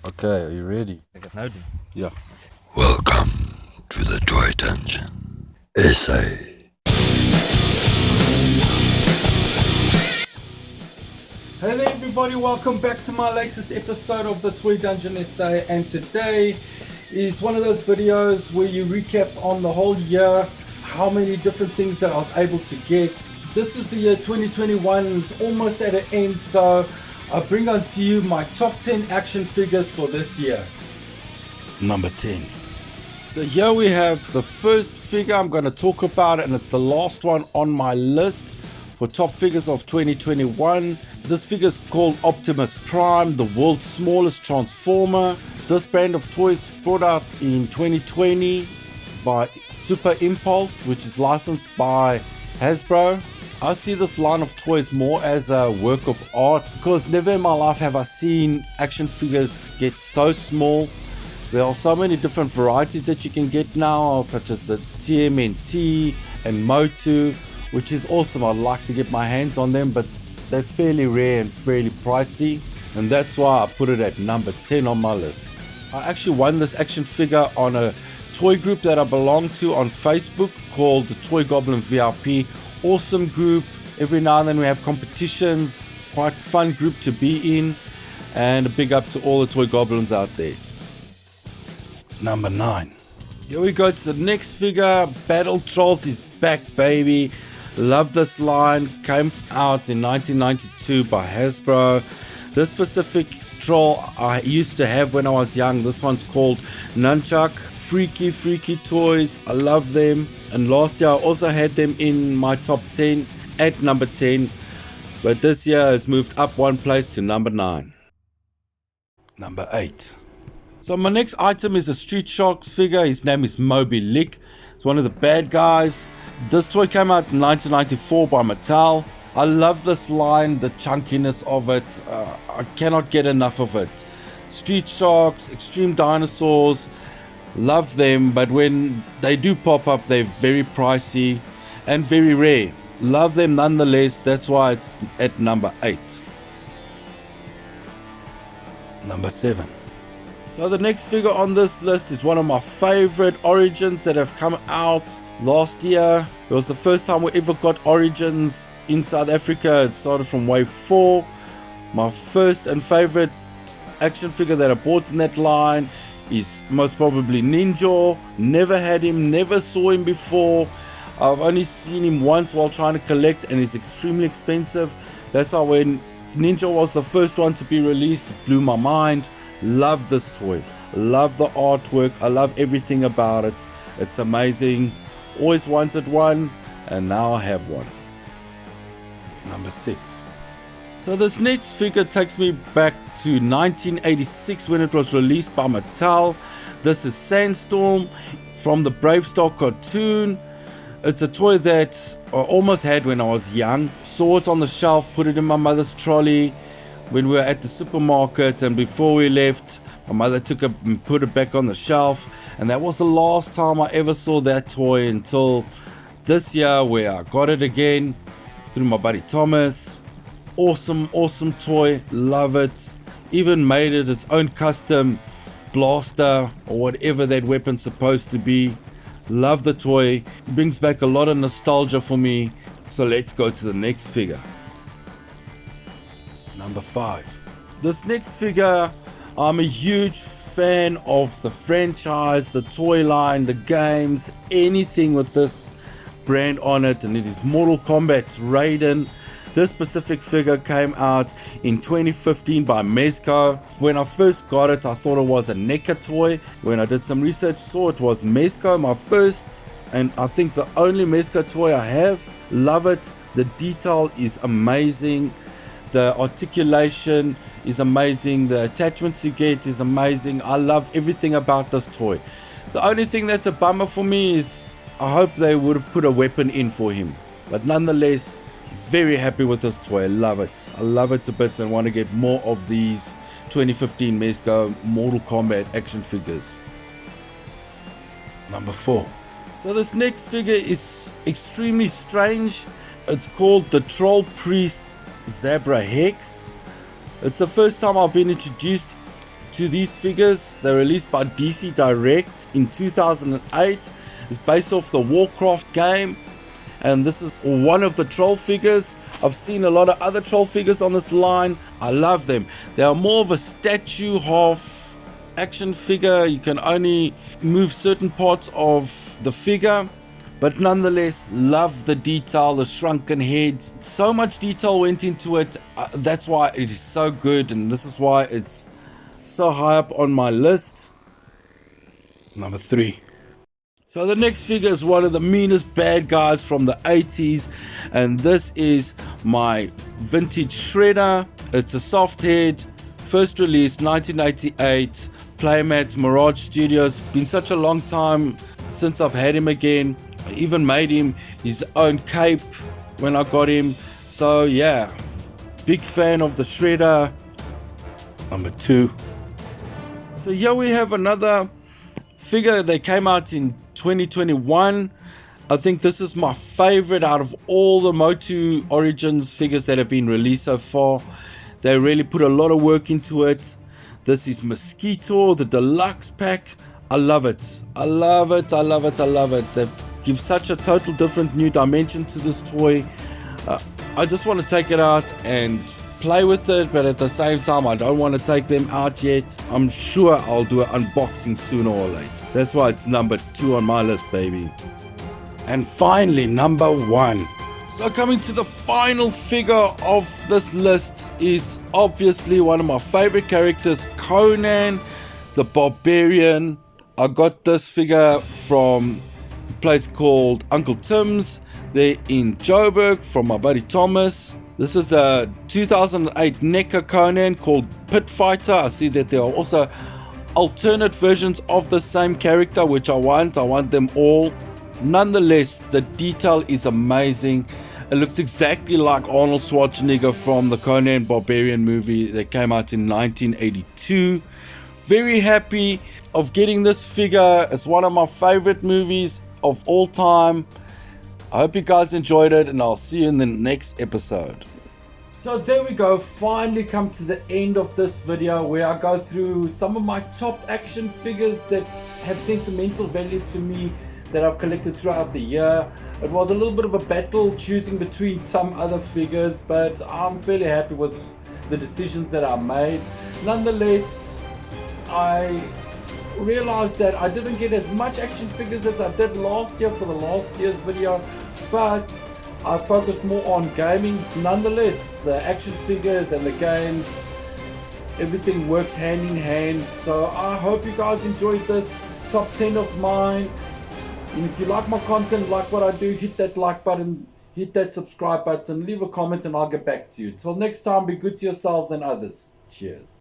Okay, are you ready? I got no. Yeah. Welcome to the Toy Dungeon. Essay. Hello everybody, welcome back to my latest episode of the Toy Dungeon Essay, and today is one of those videos where you recap on the whole year, how many different things that I was able to get. This is the year 2021, it's almost at an end, so I bring on to you my top 10 action figures for this year. Number 10. So here we have the first figure I'm going to talk about, and it's the last one on my list for top figures of 2021. This figure is called Optimus Prime, the world's smallest transformer. This brand of toys brought out in 2020 by Super Impulse, which is licensed by Hasbro. I see this line of toys more as a work of art because never in my life have I seen action figures get so small. There are so many different varieties that you can get now, such as the TMNT and Motu, which is awesome. I'd like to get my hands on them, but they're fairly rare and fairly pricey, and that's why I put it at number 10 on my list. I actually won this action figure on a toy group that I belong to on Facebook called the Toy Goblin VIP. Awesome group. Every now and then we have competitions. Quite fun group to be in, and a big up to all the Toy Goblins out there. Number 9. Here we go to the next figure. Battle Trolls is back, baby. Love this line. Came out in 1992 by Hasbro. This specific troll I used to have when I was young. This one's called Nunchuck. Freaky toys. I love them. And last year I also had them in my top 10 at number 10. But this year has moved up one place to number 9. Number 8. So my next item is a Street Sharks figure. His name is Moby Lick. It's one of the bad guys. This toy came out in 1994 by Mattel. I love this line, the chunkiness of it. I cannot get enough of it. Street Sharks, Extreme Dinosaurs, love them, but when they do pop up, they're very pricey and very rare. Love them nonetheless, that's why it's at number 8. Number 7. So the next figure on this list is one of my favorite Origins that have come out last year. It was the first time we ever got Origins in South Africa. It started from wave 4. My first and favorite action figure that I bought in that line is most probably Ninja. Never had him, never saw him before. I've only seen him once while trying to collect, and he's extremely expensive. That's why when Ninja was the first one to be released, it blew my mind. Love this toy, love the artwork, I love everything about it. It's amazing. Always wanted one, and now I have one. Number 6. So this next figure takes me back to 1986 when it was released by Mattel. This is Sandstorm from the Brave Star cartoon. It's a toy that I almost had when I was young. Saw it on the shelf, put it in my mother's trolley when we were at the supermarket, and before we left, my mother took it and put it back on the shelf, and that was the last time I ever saw that toy until this year, where I got it again through my buddy Thomas. Awesome toy, love it. Even made it its own custom blaster or whatever that weapon's supposed to be. Love the toy, it brings back a lot of nostalgia for me. So let's go to the next figure. Number 5. This next figure, I'm a huge fan of the franchise, the toy line, the games, anything with this brand on it, and it is Mortal Kombat's Raiden. This specific figure came out in 2015 by Mosquito. When I first got it, I thought it was a NECA toy. When I did some research, saw it was Mosquito, my first and I think the only Mosquito toy I have. Love it. The detail is amazing. The articulation is amazing. The attachments you get is amazing. I love everything about this toy. The only thing that's a bummer for me is I hope they would have put a weapon in for him. But nonetheless, very happy with this toy. I love it. I love it a bit and want to get more of these 2015 Mosquito Mortal Kombat action figures. Number 4. So this next figure is extremely strange. It's called the Troll Priest Zabra Hex. It's the first time I've been introduced to these figures. They're released by DC Direct in 2008. It's based off the Warcraft game, and this is one of the troll figures. I've seen a lot of other troll figures on this line. I love them. They are more of a statue, half action figure. You can only move certain parts of the figure, but nonetheless, love the detail, the shrunken heads. So much detail went into it. That's why it is so good, and this is why it's so high up on my list. Number 3. So the next figure is one of the meanest bad guys from the 80s, and this is my vintage Shredder. It's a soft head, first released 1988, Playmats Mirage Studios. Been such a long time since I've had him again. I even made him his own cape when I got him. So yeah, big fan of the Shredder. Number 2. So here we have another figure that came out in 2021. I think this is my favorite out of all the Motu Origins figures that have been released so far. They really put a lot of work into it. This is Mosquito, the deluxe pack. I love it. I love it. I love it. I love it. They give such a total different new dimension to this toy. I just want to take it out and play with it, but at the same time I don't want to take them out yet. I'm sure I'll do an unboxing sooner or later. That's why it's number 2 on my list, baby. And finally, number 1. So coming to the final figure of this list is obviously one of my favorite characters, Conan the Barbarian. I got this figure from a place called Uncle Tim's. They're in Joburg, from my buddy Thomas. This is a 2008 NECA Conan called Pit Fighter. I see that there are also alternate versions of the same character, which I want them all. Nonetheless, the detail is amazing. It looks exactly like Arnold Schwarzenegger from the Conan Barbarian movie that came out in 1982. Very happy of getting this figure. It's one of my favorite movies of all time. I hope you guys enjoyed it, and I'll see you in the next episode. So there we go, finally come to the end of this video where I go through some of my top action figures that have sentimental value to me that I've collected throughout the year. It was a little bit of a battle choosing between some other figures, but I'm fairly happy with the decisions that I made. Nonetheless, I realized that I didn't get as much action figures as I did last year for the last year's video, but I focused more on gaming. Nonetheless, the action figures and the games, everything works hand in hand. So I hope you guys enjoyed this top 10 of mine. And if you like my content, like what I do, hit that like button, hit that subscribe button, leave a comment, and I'll get back to you. Till next time, be good to yourselves and others. Cheers.